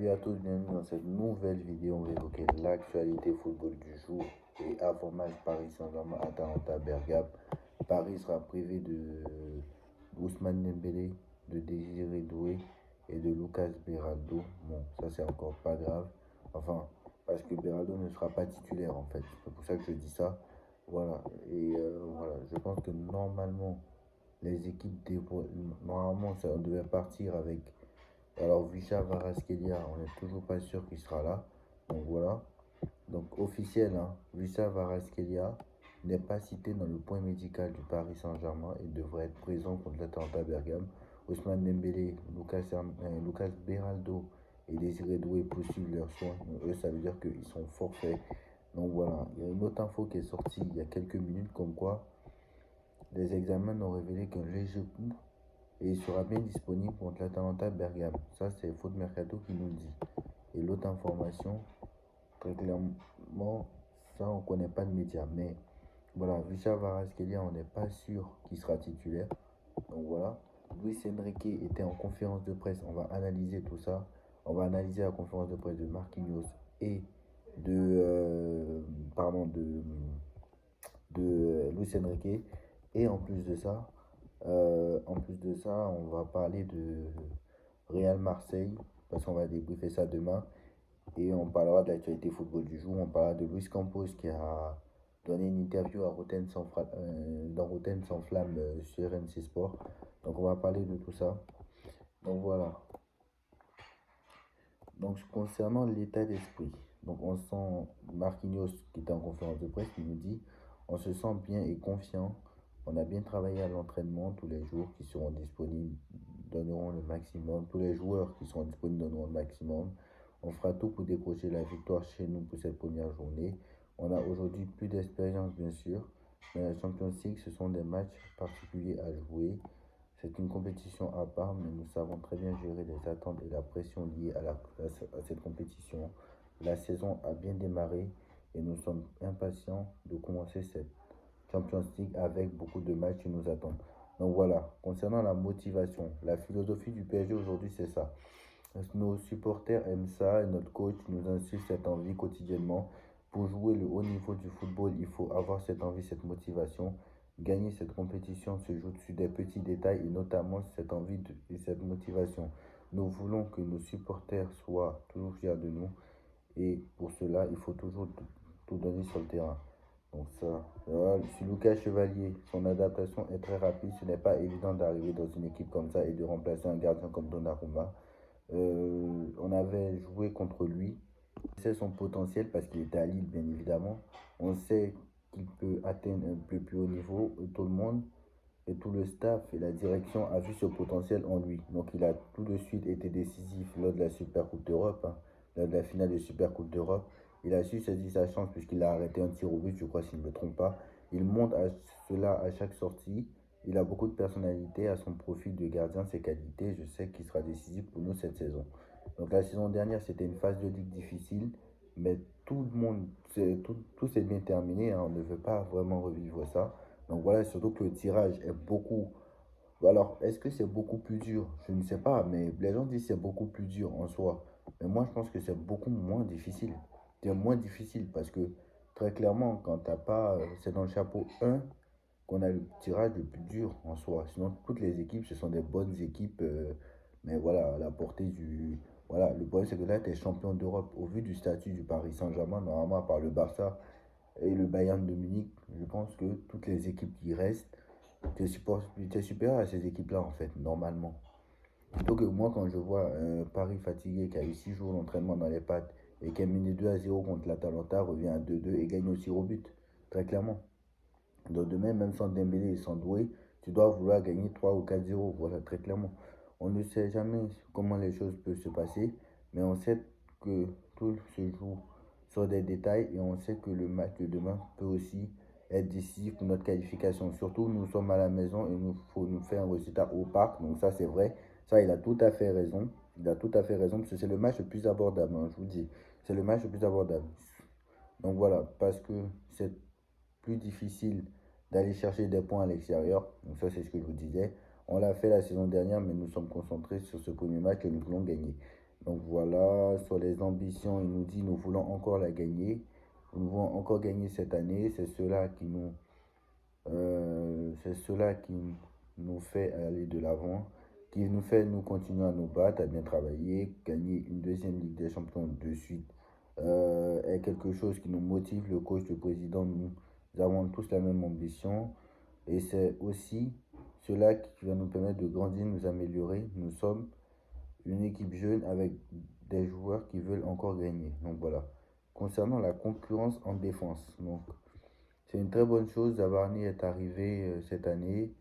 Salut à tous, bienvenue dans cette nouvelle vidéo. On va évoquer l'actualité football du jour et avant-match Paris Saint-Germain Atalanta Bergame. Paris sera privé de Ousmane Dembélé, de Désiré Doué et de Lucas Beraldo. Bon, ça c'est encore pas grave. Enfin, parce que Beraldo ne sera pas titulaire en fait. C'est pour ça que je dis ça. Voilà. Et voilà, je pense que normalement, les équipes, normalement, ça, on devait partir avec. Alors, Vicha Varaskelia, on n'est toujours pas sûr qu'il sera là. Donc voilà. Donc officiel, hein, Vicha Varaskelia n'est pas cité dans le point médical du Paris Saint-Germain et devrait être présent contre l'Atalanta Bergame. Ousmane Dembélé, Lucas Beraldo et Désiré Doué poursuivent leurs soins. Donc, eux, ça veut dire qu'ils sont forfaits. Donc voilà, il y a une autre info qui est sortie il y a quelques minutes comme quoi les examens ont révélé qu'un léger coup et il sera bien disponible contre l'Atalanta Bergame. Ça, c'est Foot Mercato qui nous le dit. Et l'autre information, très clairement, ça, on ne connaît pas de médias. Mais voilà, Vicha Varaskelia, on n'est pas sûr qu'il sera titulaire. Donc voilà. Luis Enrique était en conférence de presse. On va analyser tout ça. On va analyser la conférence de presse de Marquinhos et pardon, de Luis Enrique. Et en plus de ça, on va parler de Real Marseille, parce qu'on va débriefer ça demain. Et on parlera de l'actualité football du jour. On parlera de Luis Campos qui a donné une interview à dans Rotten sans flamme sur RMC Sport. Donc on va parler de tout ça. Donc voilà. Donc concernant l'état d'esprit, donc on sent Marquinhos qui était en conférence de presse qui nous dit on se sent bien et confiant. On a bien travaillé à l'entraînement, tous les jours qui seront disponibles donneront le maximum. Tous les joueurs qui seront disponibles donneront le maximum. On fera tout pour décrocher la victoire chez nous pour cette première journée. On a aujourd'hui plus d'expérience bien sûr, mais la Champions League ce sont des matchs particuliers à jouer. C'est une compétition à part, mais nous savons très bien gérer les attentes et la pression liées à cette compétition. La saison a bien démarré et nous sommes impatients de commencer cette Champions League avec beaucoup de matchs qui nous attendent. Donc voilà, concernant la motivation, la philosophie du PSG aujourd'hui, c'est ça. Nos supporters aiment ça et notre coach nous insiste cette envie quotidiennement. Pour jouer le haut niveau du football, il faut avoir cette envie, cette motivation. Gagner cette compétition se joue sur des petits détails et notamment cette envie et cette motivation. Nous voulons que nos supporters soient toujours fiers de nous et pour cela, il faut toujours tout donner sur le terrain. Donc ça, voilà. Sur Lucas Chevalier, son adaptation est très rapide. Ce n'est pas évident d'arriver dans une équipe comme ça et de remplacer un gardien comme Donnarumma. On avait joué contre lui. On sait son potentiel parce qu'il était à Lille, bien évidemment. On sait qu'il peut atteindre un peu plus haut niveau. Tout le monde et tout le staff et la direction a vu ce potentiel en lui. Donc il a tout de suite été décisif lors de la Super Coupe d'Europe, hein, lors de la finale de Super Coupe d'Europe. Il a su saisir sa chance puisqu'il a arrêté un tir au but, je crois, si je ne me trompe pas. Il montre cela à chaque sortie. Il a beaucoup de personnalité à son profil de gardien, ses qualités. Je sais qu'il sera décisif pour nous cette saison. Donc la saison dernière, c'était une phase de ligue difficile, mais tout le monde, tout s'est bien terminé, hein. On ne veut pas vraiment revivre ça. Donc voilà, surtout que le tirage est beaucoup. Alors, est-ce que c'est beaucoup plus dur? Je ne sais pas, mais les gens disent que c'est beaucoup plus dur en soi. Mais moi, je pense que c'est beaucoup moins difficile. C'est moins difficile parce que très clairement, quand t'as pas. C'est dans le chapeau 1 qu'on a le tirage le plus dur en soi. Sinon, toutes les équipes, ce sont des bonnes équipes. Mais voilà, à la portée du. Voilà, le problème, c'est que là, tu es champion d'Europe. Au vu du statut du Paris Saint-Germain, normalement, à part le Barça et le Bayern de Munich, je pense que toutes les équipes qui restent, tu es supérieur à ces équipes-là, en fait, normalement. Plutôt que moi, quand je vois Paris fatigué, qui a eu 6 jours d'entraînement dans les pattes, et qui a mené 2-0 contre l'Atalanta, revient à 2-2 et gagne aussi au but, très clairement. Donc demain, même sans Dembélé et sans Doué, tu dois vouloir gagner 3 ou 4-0, voilà, très clairement. On ne sait jamais comment les choses peuvent se passer, mais on sait que tout se joue sur des détails et on sait que le match de demain peut aussi être décisif pour notre qualification. Surtout, nous sommes à la maison et il faut nous faire un résultat au parc, donc ça c'est vrai. Ça, il a tout à fait raison. Il a tout à fait raison, parce que c'est le match le plus abordable, hein, je vous dis. C'est le match le plus abordable. Donc voilà, parce que c'est plus difficile d'aller chercher des points à l'extérieur. Donc ça, c'est ce que je vous disais. On l'a fait la saison dernière, mais nous sommes concentrés sur ce premier match que nous voulons gagner. Donc voilà, sur les ambitions, il nous dit nous voulons encore la gagner. Nous voulons encore gagner cette année. C'est cela qui nous fait aller de l'avant, qui nous fait nous continuer à nous battre, à bien travailler, gagner une deuxième Ligue des Champions de suite. Est quelque chose qui nous motive, le coach, le président, nous avons tous la même ambition. Et c'est aussi cela qui va nous permettre de grandir, nous améliorer. Nous sommes une équipe jeune avec des joueurs qui veulent encore gagner. Donc voilà. Concernant la concurrence en défense, donc c'est une très bonne chose. Zabarni est arrivé cette année,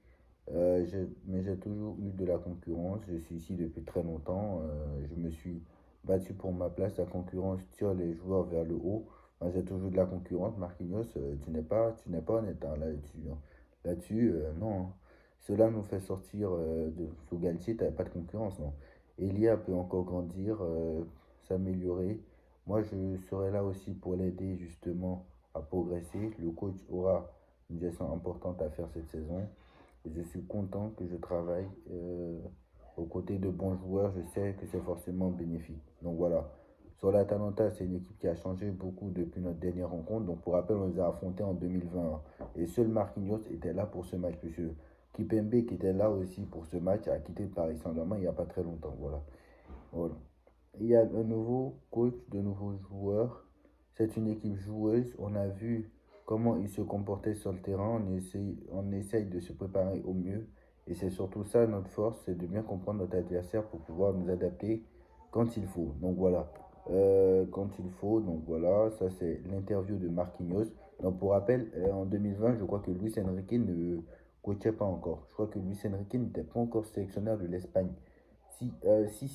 mais j'ai toujours eu de la concurrence. Je suis ici depuis très longtemps. Je me suis battu pour ma place. La concurrence tire les joueurs vers le haut. Moi, j'ai toujours de la concurrence. Marquinhos, tu n'es pas honnête hein, là-dessus. Hein. Là-dessus, non. Hein. Cela nous fait sortir sous Galtier, tu n'avais pas de concurrence, non. Elia peut encore grandir, s'améliorer. Moi, je serai là aussi pour l'aider justement à progresser. Le coach aura une gestion importante à faire cette saison. Et je suis content que je travaille aux côtés de bons joueurs. Je sais que c'est forcément bénéfique. Donc voilà. Sur l'Atalanta, c'est une équipe qui a changé beaucoup depuis notre dernière rencontre. Donc pour rappel, on les a affrontés en 2020. Et seul Marquinhos était là pour ce match. Monsieur Kipembe, qui était là aussi pour ce match, a quitté le Paris Saint-Germain il n'y a pas très longtemps. Voilà. Voilà. Il y a un nouveau coach, de nouveaux joueurs. C'est une équipe joueuse. On a vu comment ils se comportaient sur le terrain. On essaye de se préparer au mieux. Et c'est surtout ça notre force, c'est de bien comprendre notre adversaire pour pouvoir nous adapter quand il faut. Donc voilà. Quand il faut, donc voilà, ça c'est l'interview de Marquinhos. Donc pour rappel, en 2020, je crois que Luis Enrique ne coachait pas encore. Je crois que Luis Enrique n'était pas encore sélectionneur de l'Espagne. Si,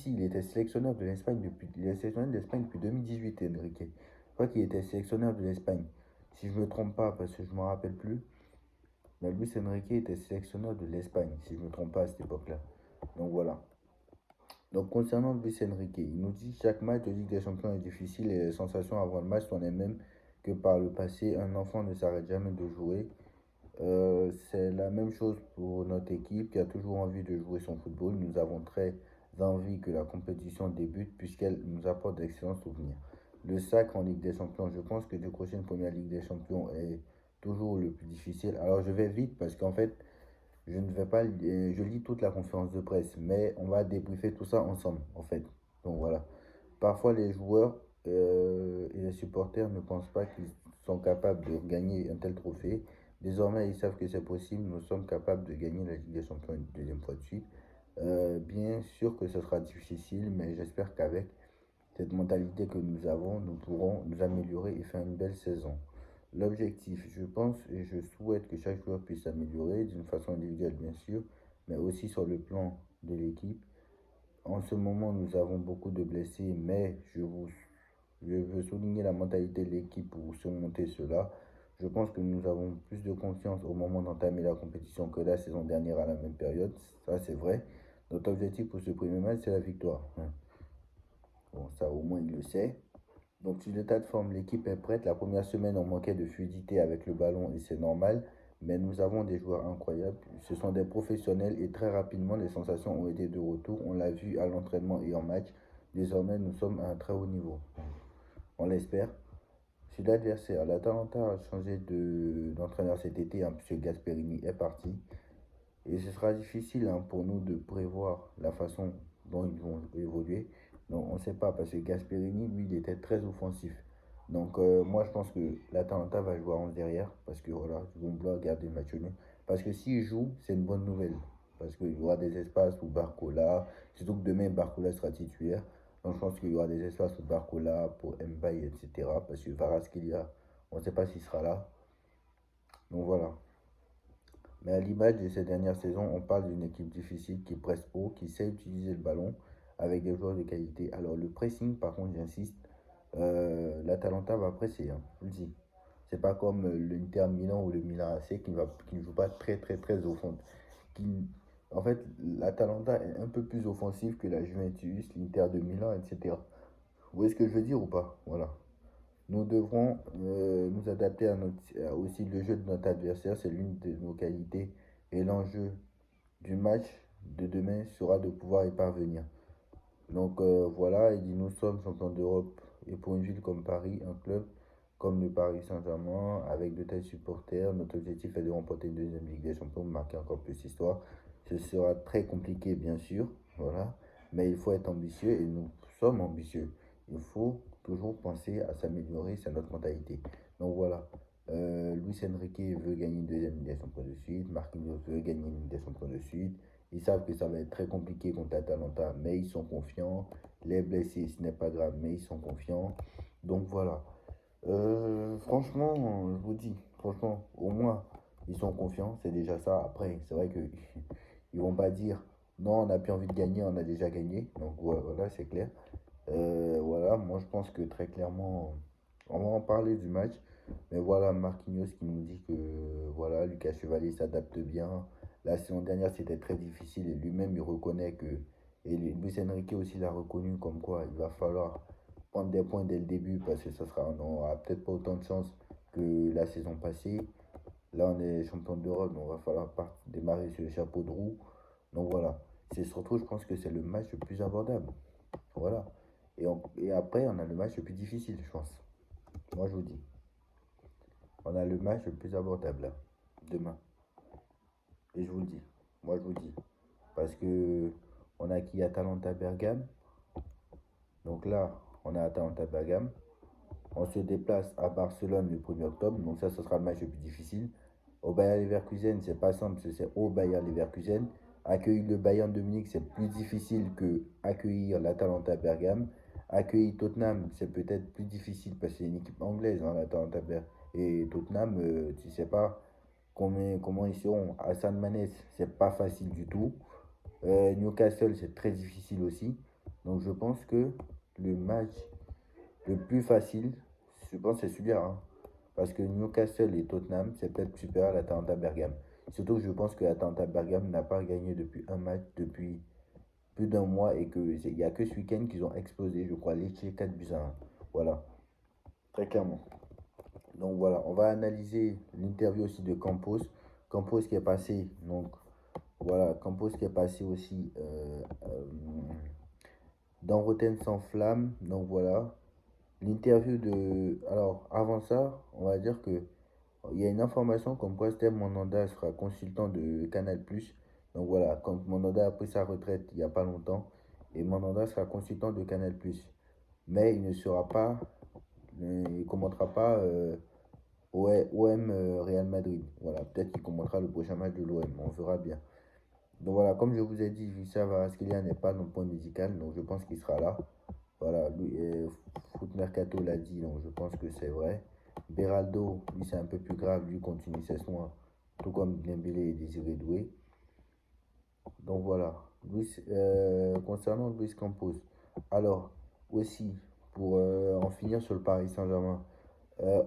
il était sélectionneur de l'Espagne il est sélectionneur de l'Espagne depuis 2018, Enrique. Je crois qu'il était sélectionneur de l'Espagne. Si je ne me trompe pas, parce que je ne me rappelle plus, mais Luis Enrique était sélectionneur de l'Espagne, si je ne me trompe pas à cette époque-là. Donc voilà. Donc concernant Luis Enrique, il nous dit chaque match de Ligue des Champions est difficile et les sensations avant le match sont les mêmes que par le passé. Un enfant ne s'arrête jamais de jouer. C'est la même chose pour notre équipe qui a toujours envie de jouer son football. Nous avons très envie que la compétition débute puisqu'elle nous apporte d'excellents souvenirs. Le sacre en Ligue des Champions, je pense que décrocher une première Ligue des Champions est toujours le plus difficile. Alors je vais vite parce qu'en fait, je ne vais pas, je lis toute la conférence de presse, mais on va débriefer tout ça ensemble en fait. Donc voilà. Parfois les joueurs et les supporters ne pensent pas qu'ils sont capables de gagner un tel trophée. Désormais, ils savent que c'est possible. Nous sommes capables de gagner la Ligue des Champions une deuxième fois de suite. Bien sûr que ce sera difficile, mais j'espère qu'avec cette mentalité que nous avons, nous pourrons nous améliorer et faire une belle saison. L'objectif, je pense et je souhaite que chaque joueur puisse s'améliorer d'une façon individuelle, bien sûr, mais aussi sur le plan de l'équipe. En ce moment, nous avons beaucoup de blessés, mais je veux souligner la mentalité de l'équipe pour surmonter cela. Je pense que nous avons plus de confiance au moment d'entamer la compétition que la saison dernière à la même période. Ça, c'est vrai. Notre objectif pour ce premier match, c'est la victoire. Hein. Bon, ça, au moins, il le sait. Donc, sur l'état de forme, l'équipe est prête. La première semaine, on manquait de fluidité avec le ballon et c'est normal. Mais nous avons des joueurs incroyables. Ce sont des professionnels et très rapidement, les sensations ont été de retour. On l'a vu à l'entraînement et en match. Désormais, nous sommes à un très haut niveau. On l'espère. Si l'adversaire, l'Atalanta a changé d'entraîneur cet été, hein, puisque Gasperini est parti. Et ce sera difficile hein, pour nous de prévoir la façon dont ils vont évoluer. Donc on ne sait pas, parce que Gasperini, lui, il était très offensif. Donc moi, je pense que l'Atalanta va jouer à 11 derrière, parce que voilà, ils vont vouloir garder le match nul. Parce que s'ils jouent, c'est une bonne nouvelle. Parce qu'il y aura des espaces pour Barcola, surtout que demain, Barcola sera titulaire. Donc je pense qu'il y aura des espaces pour Barcola, pour Mbaye, etc. Parce que Varaskelia, on ne sait pas s'il sera là. Donc voilà. Mais à l'image de ces dernières saisons, on parle d'une équipe difficile qui presse haut, qui sait utiliser le ballon avec des joueurs de qualité. Alors le pressing, par contre, j'insiste, l'Atalanta va presser, hein, je vous le dis. C'est pas comme l'Inter Milan ou le Milan AC qui ne joue pas très très très offensif. En fait, l'Atalanta est un peu plus offensif que la Juventus, l'Inter de Milan, etc. Vous voyez ce que je veux dire ou pas? Voilà. Nous devrons nous adapter aussi le jeu de notre adversaire, c'est l'une de nos qualités. Et l'enjeu du match de demain sera de pouvoir y parvenir. Donc voilà, il dit nous sommes champions d'Europe et pour une ville comme Paris, un club comme le Paris Saint-Germain, avec de tels supporters, notre objectif est de remporter une deuxième Ligue des Champions, marquer encore plus d'histoire. Ce sera très compliqué bien sûr, voilà, mais il faut être ambitieux et nous sommes ambitieux. Il faut toujours penser à s'améliorer, c'est notre mentalité. Donc voilà, Luis Enrique veut gagner une deuxième Ligue des Champions de suite, Marquinhos veut gagner une Ligue des Champions de suite. Ils savent que ça va être très compliqué contre Atalanta, mais ils sont confiants. Les blessés, ce n'est pas grave, mais ils sont confiants. Donc voilà. Franchement, je vous dis, franchement, au moins, ils sont confiants, c'est déjà ça. Après, c'est vrai que ils vont pas dire non, on n'a plus envie de gagner, on a déjà gagné. Donc voilà, c'est clair. Voilà, moi je pense que très clairement, on va en parler du match. Mais voilà, Marquinhos qui nous dit que voilà, Lucas Chevalier s'adapte bien. La saison dernière, c'était très difficile et lui-même il reconnaît que. Et Luis Enrique aussi l'a reconnu comme quoi il va falloir prendre des points dès le début parce que ça sera, on n'aura peut-être pas autant de chance que la saison passée. Là, on est champion d'Europe, donc il va falloir démarrer sur le chapeau de roue. Donc voilà, c'est surtout, je pense que c'est le match le plus abordable. Voilà. Et après, on a le match le plus difficile, je pense. Moi, je vous dis. On a le match le plus abordable, là, demain. Et je vous le dis. Moi, je vous le dis. Parce que on a qui Atalanta Bergame. Donc là, on a Atalanta Bergame. On se déplace à Barcelone le 1er octobre. Donc ça, ce sera le match le plus difficile. Au Bayern Leverkusen, c'est pas simple, c'est au Bayern Leverkusen. Accueillir le Bayern de Munich, c'est plus difficile que accueillir l'Atalanta Bergame. Accueillir Tottenham, c'est peut-être plus difficile parce que c'est une équipe anglaise, hein, l'Atalanta Bergame. Et Tottenham, tu sais pas comment ils seront. Hassan Manès, c'est pas facile du tout. Newcastle, c'est très difficile aussi. Donc je pense que le match le plus facile, je pense que c'est celui-là, hein. Parce que Newcastle et Tottenham, c'est peut-être supérieur à l'Atalanta Bergame. Surtout que je pense que l'Atalanta Bergame n'a pas gagné depuis un match, depuis plus d'un mois, et qu'il n'y a que ce week-end qu'ils ont explosé, je crois, Lecce 4 buts à 1. Voilà, très clairement. Donc voilà, on va analyser l'interview aussi de Campos. Campos qui est passé, donc voilà, Campos qui est passé aussi dans Rotten sans flamme. Donc voilà, l'interview de. Alors, avant ça, on va dire que il y a une information comme quoi Steve Monanda sera consultant de Canal+. Donc voilà, quand Monanda a pris sa retraite il n'y a pas longtemps, et Monanda sera consultant de Canal+. Mais il ne sera pas, il ne commentera pas OM Real Madrid. Voilà, peut-être qu'il commentera le prochain match de l'OM, on verra bien. Donc voilà, comme je vous ai dit, Victor Varaskelia n'est pas dans le point médical, donc je pense qu'il sera là. Voilà, lui, Foot Mercato l'a dit, donc je pense que c'est vrai. Beraldo, lui, c'est un peu plus grave, lui continue ses soins, tout comme Dembélé et Désiré Doué. Donc voilà, concernant Luis Campos, alors aussi, pour en finir sur le Paris Saint-Germain,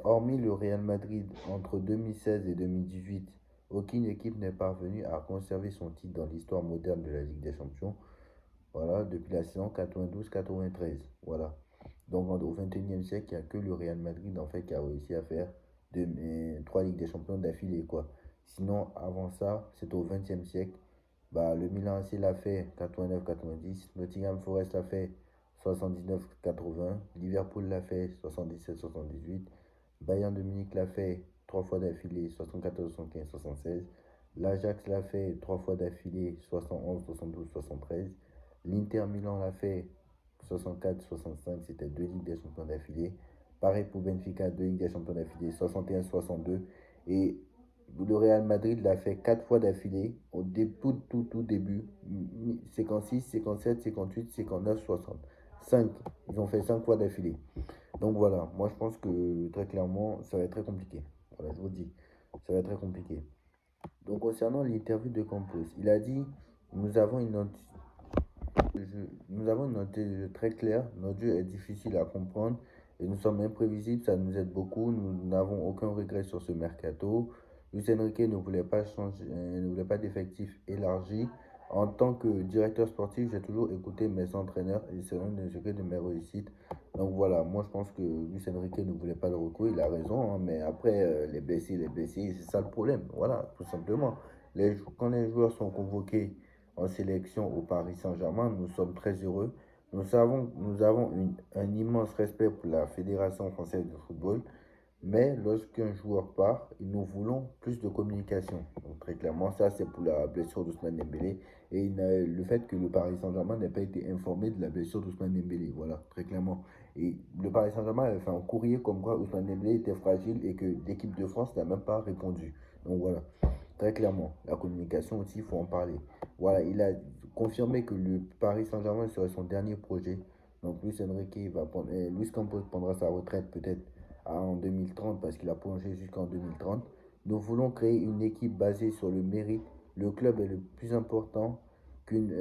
hormis le Real Madrid entre 2016 et 2018, aucune équipe n'est parvenue à conserver son titre dans l'histoire moderne de la Ligue des Champions. Voilà, depuis la saison 92-93. Voilà. Donc au 21e siècle, il n'y a que le Real Madrid en fait qui a réussi à faire trois Ligues des Champions d'affilée, quoi. Sinon, avant ça, c'est au 20e siècle. Bah, le Milan AC l'a fait 89-90, Nottingham Forest l'a fait 79-80, Liverpool l'a fait 77-78, Bayern de Munich l'a fait trois fois d'affilée 74, 75, 76, l'Ajax l'a fait trois fois d'affilée 71, 72, 73, l'Inter Milan l'a fait 64, 65, c'était deux Ligues des Champions d'affilée. Pareil pour Benfica, deux Ligues des Champions d'affilée, 61, 62. Et le Real Madrid l'a fait quatre fois d'affilée, au tout début. 56, 57, 58, 59, 60. 5. Ils ont fait 5 fois d'affilée. Donc voilà, moi je pense que très clairement, ça va être très compliqué. Voilà, je vous dis, ça va être très compliqué. Donc concernant l'interview de Campos, il a dit, nous avons une nous avons une identité de jeu très claire, notre jeu est difficile à comprendre et nous sommes imprévisibles, ça nous aide beaucoup, nous n'avons aucun regret sur ce mercato. Luis Enrique ne voulait pas changer, ne voulait pas d'effectifs élargis. En tant que directeur sportif, j'ai toujours écouté mes entraîneurs et c'est l'un des secrets de mes réussites. Donc voilà, moi je pense que Luis Enrique ne voulait pas de recours, il a raison, hein, mais après les blessés, c'est ça le problème. Voilà, tout simplement. Quand les joueurs sont convoqués en sélection au Paris Saint-Germain, nous sommes très heureux Nous avons un immense respect pour la Fédération française de football, mais lorsqu'un joueur part, nous voulons plus de communication. Donc, très clairement, ça c'est pour la blessure d'Ousmane Dembélé et le fait que le Paris Saint-Germain n'ait pas été informé de la blessure d'Ousmane Dembélé. Voilà, très clairement. Et le Paris Saint-Germain avait fait un courrier comme quoi Ousmane Dembélé était fragile et que l'équipe de France n'a même pas répondu. Donc voilà, très clairement, la communication aussi, il faut en parler. Voilà, il a confirmé que le Paris Saint-Germain serait son dernier projet. Donc Luis Enrique va prendre, Luis Campos prendra sa retraite peut-être en 2030 parce qu'il a plongé jusqu'en 2030. Nous voulons créer une équipe basée sur le mérite. Le club est le plus important qu'une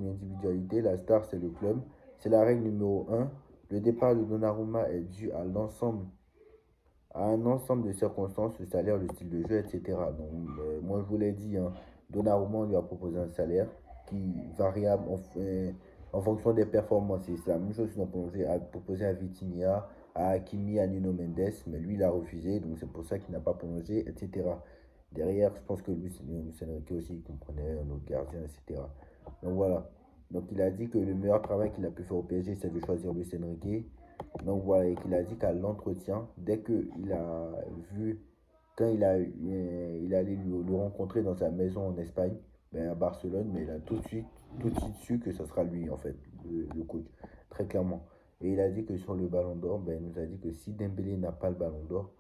individualité. La star, c'est le club. C'est la règle numéro un. Le départ de Donnarumma est dû à un ensemble de circonstances, le salaire, le style de jeu, etc. Donc, moi, je vous l'ai dit, hein, Donnarumma, on lui a proposé un salaire qui est variable en fonction des performances. C'est la même chose qu'ils ont proposé à Vitinha, à Hakimi, à Nuno Mendes, mais lui, il a refusé, donc c'est pour ça qu'il n'a pas prolongé, etc. Derrière, je pense que Luis Enrique aussi comprenait notre gardien, etc. Donc voilà. Donc il a dit que le meilleur travail qu'il a pu faire au PSG, c'est de choisir Luis Enrique. Donc voilà, et qu'il a dit qu'à l'entretien, dès qu'il a vu, quand il allait le rencontrer dans sa maison en Espagne, ben à Barcelone, mais il a tout de suite su que ce sera lui, en fait, le coach, très clairement. Et il a dit que sur le Ballon d'Or, ben, il nous a dit que si Dembélé n'a pas le Ballon d'Or,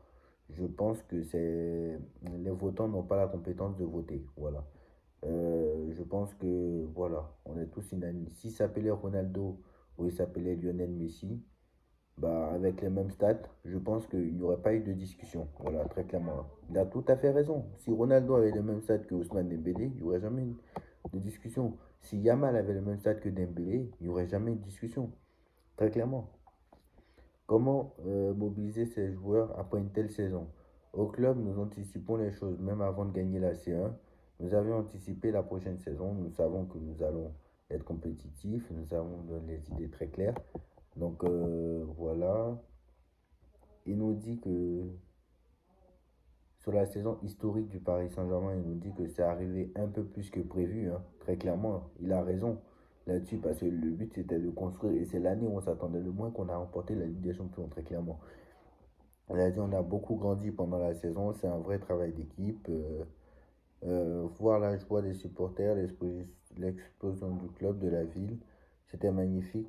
je pense que les votants n'ont pas la compétence de voter. Voilà. Je pense que, voilà, on est tous unanimes. S'il s'appelait Ronaldo ou il s'appelait Lionel Messi, bah, avec les mêmes stats, je pense qu'il n'y aurait pas eu de discussion. Voilà, très clairement. Il a tout à fait raison. Si Ronaldo avait les mêmes stats que Ousmane Dembélé, il n'y aurait jamais eu de discussion. Si Yamal avait les mêmes stats que Dembélé, il n'y aurait jamais eu de discussion. Très clairement. Comment mobiliser ces joueurs après une telle saison? Au club, nous anticipons les choses même avant de gagner la C1. Nous avions anticipé la prochaine saison. Nous savons que nous allons être compétitifs. Nous avons les idées très claires. Donc voilà. Il nous dit que sur la saison historique du Paris Saint-Germain, il nous dit que c'est arrivé un peu plus que prévu, hein. Très clairement, il a raison là-dessus parce que le but c'était de construire et c'est l'année où on s'attendait le moins qu'on a remporté la Ligue des Champions, très clairement. Il a dit on a beaucoup grandi pendant la saison, c'est un vrai travail d'équipe. Voir la joie des supporters, l'explosion du club, de la ville, c'était magnifique.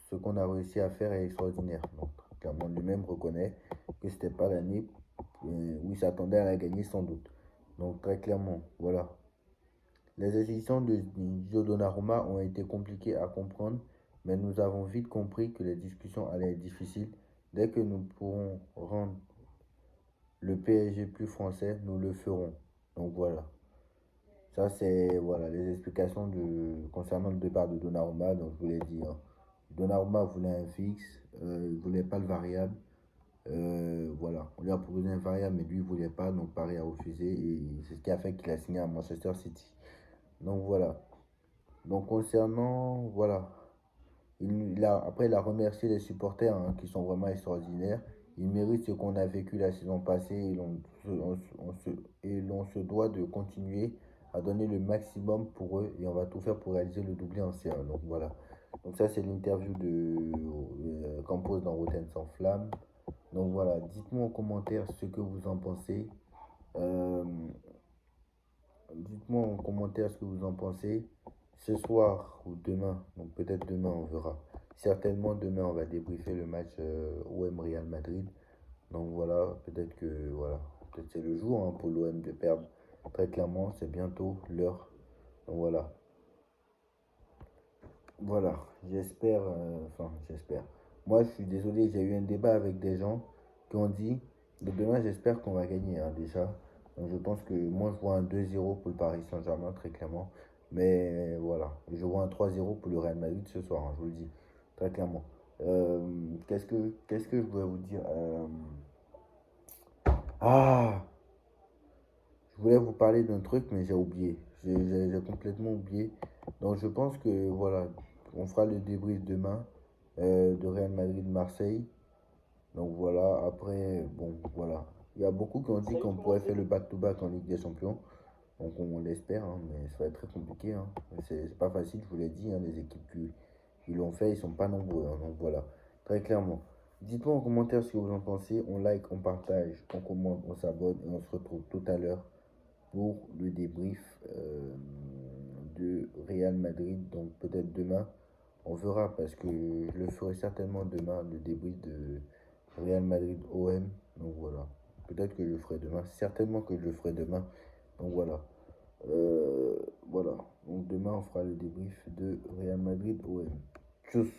Ce qu'on a réussi à faire est extraordinaire. Donc, clairement, lui-même reconnaît que c'était pas l'année où il s'attendait à la gagner sans doute. Donc, très clairement, voilà. Les décisions de Gio Donnarumma ont été compliquées à comprendre, mais nous avons vite compris que les discussions allaient être difficiles. Dès que nous pourrons rendre le PSG plus français, nous le ferons. Donc voilà. Ça, c'est voilà, les explications concernant le départ de Donnarumma. Donc, je vous l'ai dit, hein. Donnarumma voulait un fixe, il ne voulait pas le variable. Voilà, on lui a proposé un variable, mais lui, il ne voulait pas. Donc, Paris a refusé. Et c'est ce qui a fait qu'il a signé à Manchester City. Donc, voilà. Donc, concernant, voilà. Après, il a remercié les supporters hein, qui sont vraiment extraordinaires. Ils méritent ce qu'on a vécu la saison passée et l'on se doit de continuer à donner le maximum pour eux et on va tout faire pour réaliser le doublé en C1. Donc voilà. Donc ça c'est l'interview de Campos dans Rotten sans flamme. Donc voilà, dites-moi en commentaire ce que vous en pensez. Euh, Dites-moi en commentaire ce que vous en pensez. Ce soir ou demain, donc peut-être demain on verra. Certainement demain on va débriefer le match OM Real Madrid. Donc voilà, peut-être que voilà, peut-être c'est le jour hein, pour l'OM de perdre. Très clairement, c'est bientôt l'heure. Donc voilà. Voilà, j'espère, j'espère. Moi, je suis désolé, j'ai eu un débat avec des gens qui ont dit, de demain, j'espère qu'on va gagner hein, déjà. Donc, je pense que moi, je vois un 2-0 pour le Paris Saint-Germain, très clairement. Mais voilà, je vois un 3-0 pour le Real Madrid ce soir, hein, je vous le dis, très clairement. Qu'est-ce que je voulais vous dire Ah, je voulais vous parler d'un truc, mais j'ai oublié. J'ai complètement oublié. Donc, je pense que voilà, on fera le débrief demain de Real Madrid-Marseille. Donc voilà, après, bon, voilà. Il y a beaucoup qui ont dit qu'on pourrait faire le back-to-back en Ligue des Champions. Donc on l'espère, hein, mais ça va être très compliqué. Hein. C'est pas facile, je vous l'ai dit, hein, les équipes qui l'ont fait, ils sont pas nombreux. Hein, donc voilà, très clairement. Dites-moi en commentaire ce que vous en pensez. On like, on partage, on commente, on s'abonne et on se retrouve tout à l'heure pour le débrief de Real Madrid. Donc peut-être demain, on verra parce que je le ferai certainement demain, le débrief de Real Madrid OM. Donc voilà, peut-être que je le ferai demain, certainement que je le ferai demain. Donc voilà. Voilà. Donc demain, on fera le débrief de Real Madrid OM. Tchuss.